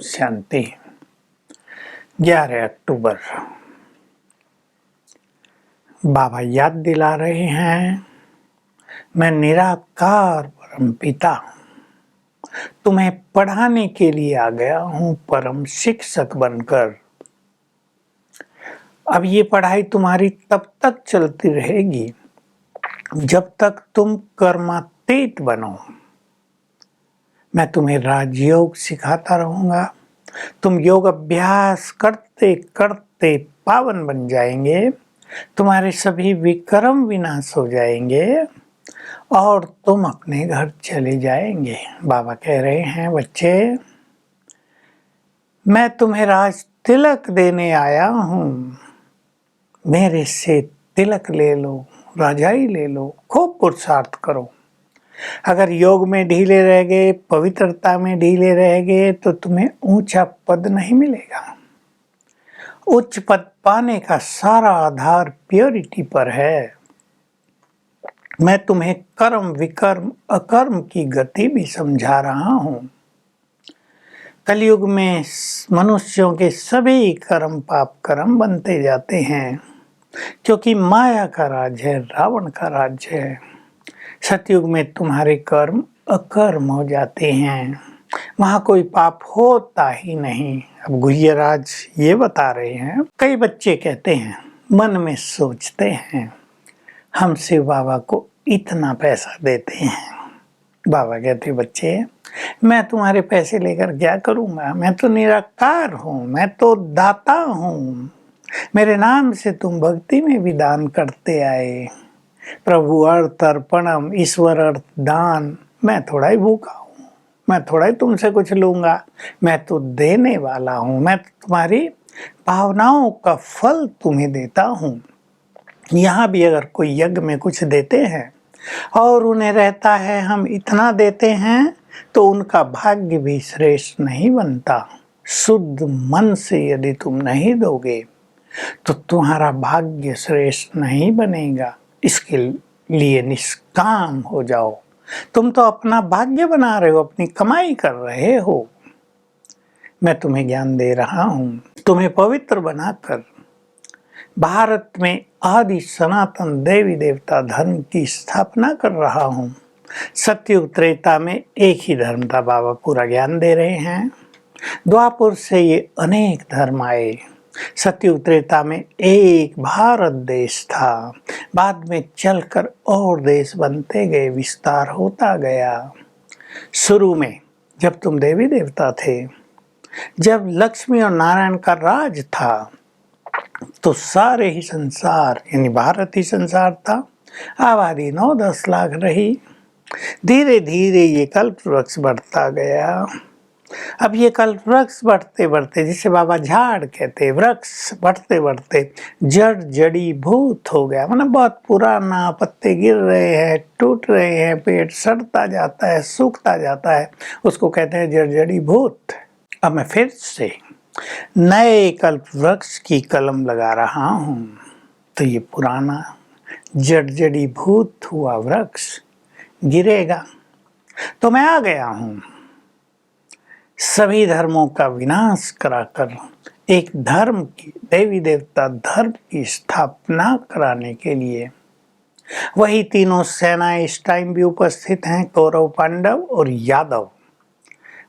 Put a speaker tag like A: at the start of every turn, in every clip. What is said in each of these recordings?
A: शांति। 11 अक्टूबर बाबा याद दिला रहे हैं, मैं निराकार परमपिता तुम्हें पढ़ाने के लिए आ गया हूँ परम शिक्षक बनकर। अब ये पढ़ाई तुम्हारी तब तक चलती रहेगी जब तक तुम कर्मातीत बनो। मैं तुम्हें राजयोग सिखाता रहूंगा। तुम योग अभ्यास करते करते पावन बन जाएंगे। तुम्हारे सभी विकर्म विनाश हो जाएंगे और तुम अपने घर चले जाएंगे। बाबा कह रहे हैं, बच्चे मैं तुम्हें राज तिलक देने आया हूँ। मेरे से तिलक ले लो, राजाई ले लो, खूब पुरुषार्थ करो। अगर योग में ढीले रह गए, पवित्रता में ढीले रह गए तो तुम्हें ऊंचा पद नहीं मिलेगा। उच्च पद पाने का सारा आधार प्योरिटी पर है। मैं तुम्हें कर्म विकर्म अकर्म की गति भी समझा रहा हूं। कलयुग में मनुष्यों के सभी कर्म पाप कर्म बनते जाते हैं, क्योंकि माया का राज है, रावण का राज है। सतयुग में तुम्हारे कर्म अकर्म हो जाते हैं, वहां कोई पाप होता ही नहीं। अब गुह्यराज ये बता रहे हैं, कई बच्चे कहते हैं, मन में सोचते हैं, हम शिव बाबा को इतना पैसा देते हैं। बाबा कहते, बच्चे मैं तुम्हारे पैसे लेकर क्या करूंगा? मैं तो निराकार हूँ, मैं तो दाता हूँ। मेरे नाम से तुम भक्ति में भी दान करते आए। प्रभु अर्थ अर्पणम, ईश्वर अर्थ दान। मैं थोड़ा ही भूखा हूँ, मैं थोड़ा ही तुमसे कुछ लूंगा। मैं तो देने वाला हूँ। मैं तुम्हारी भावनाओं का फल तुम्हें देता हूँ। यहाँ भी अगर कोई यज्ञ में कुछ देते हैं और उन्हें रहता है हम इतना देते हैं, तो उनका भाग्य भी श्रेष्ठ नहीं बनता। शुद्ध मन से यदि तुम नहीं दोगे तो तुम्हारा भाग्य श्रेष्ठ नहीं बनेगा। इसके लिए निष्काम हो जाओ। तुम तो अपना भाग्य बना रहे हो, अपनी कमाई कर रहे हो। मैं तुम्हें ज्ञान दे रहा हूँ, तुम्हें पवित्र बनाकर भारत में आदि सनातन देवी देवता धर्म की स्थापना कर रहा हूँ। सतयुग त्रेता में एक ही धर्म था, बाबा पूरा ज्ञान दे रहे हैं। द्वापर से ये अनेक धर्म आए। सतयुग त्रेता में एक भारत देश था, बाद में चलकर और देश बनते गए, विस्तार होता गया। शुरू में जब तुम देवी देवता थे, जब लक्ष्मी और नारायण का राज था, तो सारे ही संसार यानी भारत ही संसार था। आबादी 9-10 लाख रही। धीरे धीरे ये कल्प वृक्ष बढ़ता गया। अब ये कल्प वृक्ष बढ़ते बढ़ते, जिसे बाबा झाड़ कहते, वृक्ष बढ़ते बढ़ते जड़ जड़ी भूत हो गया। मतलब बहुत पुराना, पत्ते गिर रहे हैं, टूट रहे हैं, पेड़ सड़ता जाता है, सूखता जाता है, उसको कहते हैं जड़ जड़ी भूत। अब मैं फिर से नए कल्प वृक्ष की कलम लगा रहा हूँ। तो ये पुराना जड़ जड़ी भूत हुआ वृक्ष गिरेगा। तो मैं आ गया हूँ सभी धर्मों का विनाश कराकर एक धर्म की, देवी देवता धर्म की स्थापना कराने के लिए। वही तीनों सेनाएं इस टाइम भी उपस्थित हैं, कौरव, पांडव और यादव।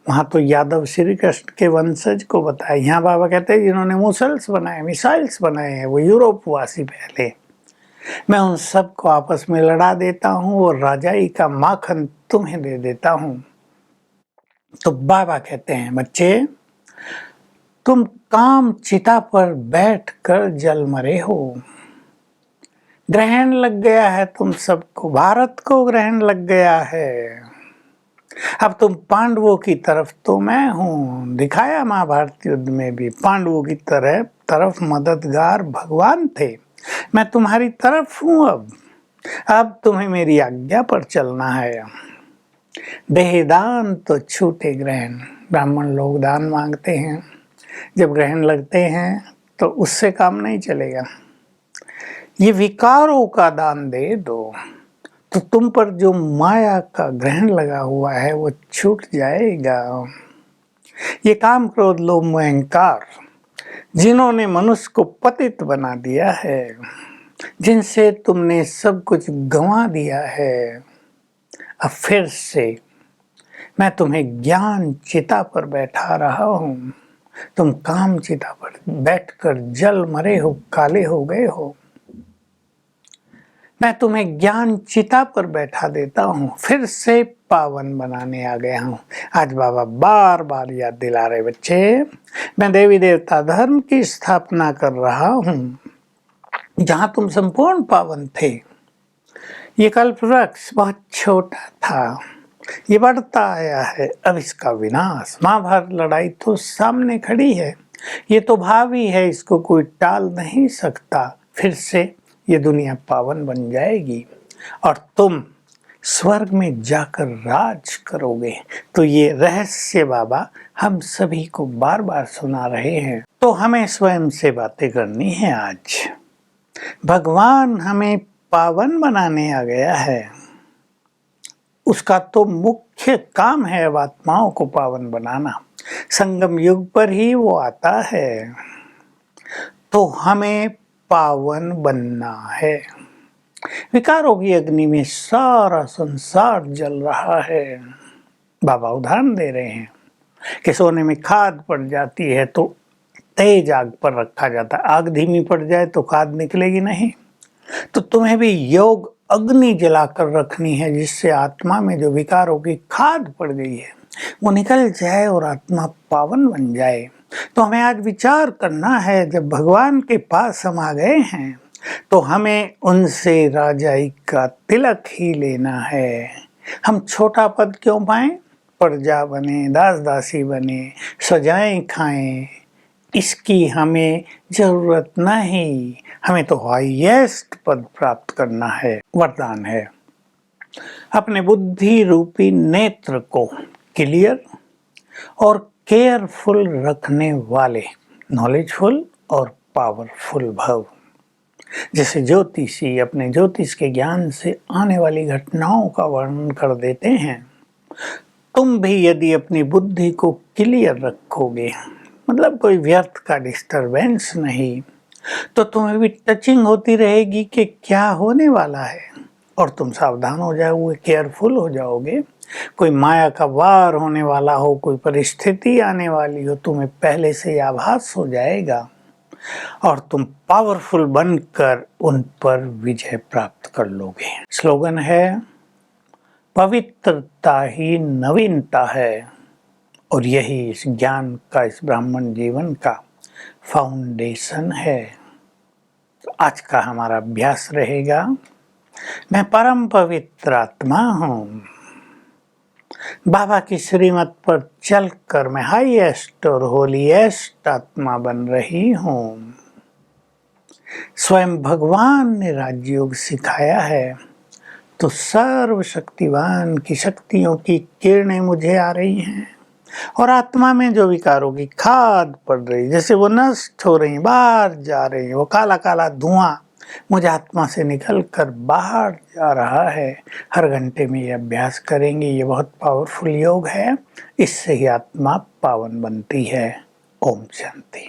A: वहां तो यादव श्री कृष्ण के वंशज को बताया। यहाँ बाबा कहते हैं जिन्होंने मुसल्स बनाए, मिसाइल्स बनाए हैं, वो यूरोपवासी पहले। मैं उन सब को आपस में लड़ा देता हूँ और राजाई का माखन तुम्हें दे देता हूँ। तो बाबा कहते हैं, बच्चे तुम काम चिता पर बैठकर जल मरे हो। ग्रहण लग गया है तुम सबको, भारत को ग्रहण लग गया है। अब तुम पांडवों की तरफ तो मैं हूँ। दिखाया महाभारत युद्ध में भी, पांडवों की तरफ मददगार भगवान थे। मैं तुम्हारी तरफ हूँ। अब तुम्हें मेरी आज्ञा पर चलना है। देहदान तो छूटे ग्रहण। ब्राह्मण लोग दान मांगते हैं, जब ग्रहण लगते हैं तो उससे काम नहीं चलेगा। ये विकारों का दान दे दो, तो तुम पर जो माया का ग्रहण लगा हुआ है वो छूट जाएगा। ये काम, क्रोध, लोभ, मोह, अहंकार जिन्होंने मनुष्य को पतित बना दिया है, जिनसे तुमने सब कुछ गंवा दिया है, अब फिर से मैं तुम्हें ज्ञान चिता पर बैठा रहा हूँ। तुम काम चिता पर बैठकर जल मरे हो, काले हो गए हो। मैं तुम्हें ज्ञान चिता पर बैठा देता हूँ, फिर से पावन बनाने आ गया हूँ। आज बाबा बार बार याद दिला रहे, बच्चे मैं देवी देवता धर्म की स्थापना कर रहा हूँ, जहाँ तुम संपूर्ण पावन थे। ये कल्प वृक्ष बहुत छोटा था, ये बढ़ता आया है, अब इसका विनाश। महाभारत लड़ाई तो सामने खड़ी है, ये तो भावी है, इसको कोई टाल नहीं सकता। फिर से ये दुनिया पावन बन जाएगी और तुम स्वर्ग में जाकर राज करोगे। तो ये रहस्य बाबा हम सभी को बार बार सुना रहे हैं। तो हमें स्वयं से बातें करनी है। आज भगवान हमें पावन बनाने आ गया है, उसका तो मुख्य काम है अब आत्माओं को पावन बनाना। संगम युग पर ही वो आता है, तो हमें पावन बनना है। विकारों की अग्नि में सारा संसार जल रहा है। बाबा उदाहरण दे रहे हैं कि सोने में खाद पड़ जाती है तो तेज आग पर रखा जाता है, आग धीमी पड़ जाए तो खाद निकलेगी नहीं। तो तुम्हें भी योग अग्नि जलाकर रखनी है, जिससे आत्मा में जो विकारों की खाद पड़ गई है वो निकल जाए और आत्मा पावन बन जाए। तो हमें आज विचार करना है, जब भगवान के पास हम आ गए हैं तो हमें उनसे राजाई का तिलक ही लेना है। हम छोटा पद क्यों पाएं? प्रजा बने, दास दासी बने, सजाएं खाएं, इसकी हमें जरूरत नहीं। हमें तो हाईएस्ट पद प्राप्त करना है, वरदान है। अपने बुद्धि रूपी नेत्र को क्लियर और केयरफुल रखने वाले नॉलेजफुल और पावरफुल भव। जैसे ज्योतिषी अपने ज्योतिष के ज्ञान से आने वाली घटनाओं का वर्णन कर देते हैं, तुम भी यदि अपनी बुद्धि को क्लियर रखोगे, मतलब कोई व्यर्थ का डिस्टरबेंस नहीं, तो तुम्हें भी टचिंग होती रहेगी कि क्या होने वाला है और तुम सावधान हो जाओगे, केयरफुल हो जाओगे। कोई माया का वार होने वाला हो, कोई परिस्थिति आने वाली हो, तुम्हें पहले से आभास हो जाएगा और तुम पावरफुल बनकर उन पर विजय प्राप्त कर लोगे। स्लोगन है, पवित्रता ही नवीनता है, और यही इस ज्ञान का, इस ब्राह्मण जीवन का फाउंडेशन है। तो आज का हमारा अभ्यास रहेगा, मैं परम पवित्र आत्मा हूँ, बाबा की श्रीमत पर चलकर मैं हाईएस्ट और होलीएस्ट आत्मा बन रही हूँ। स्वयं भगवान ने राजयोग सिखाया है, तो सर्वशक्तिवान की शक्तियों की किरणें मुझे आ रही हैं और आत्मा में जो विकारों की खाद पड़ रही, जैसे वो नष्ट हो रही, बाहर जा रही, वो काला काला धुआं मुझे आत्मा से निकलकर बाहर जा रहा है। हर घंटे में ये अभ्यास करेंगे, ये बहुत पावरफुल योग है, इससे ही आत्मा पावन बनती है। ओम शांति।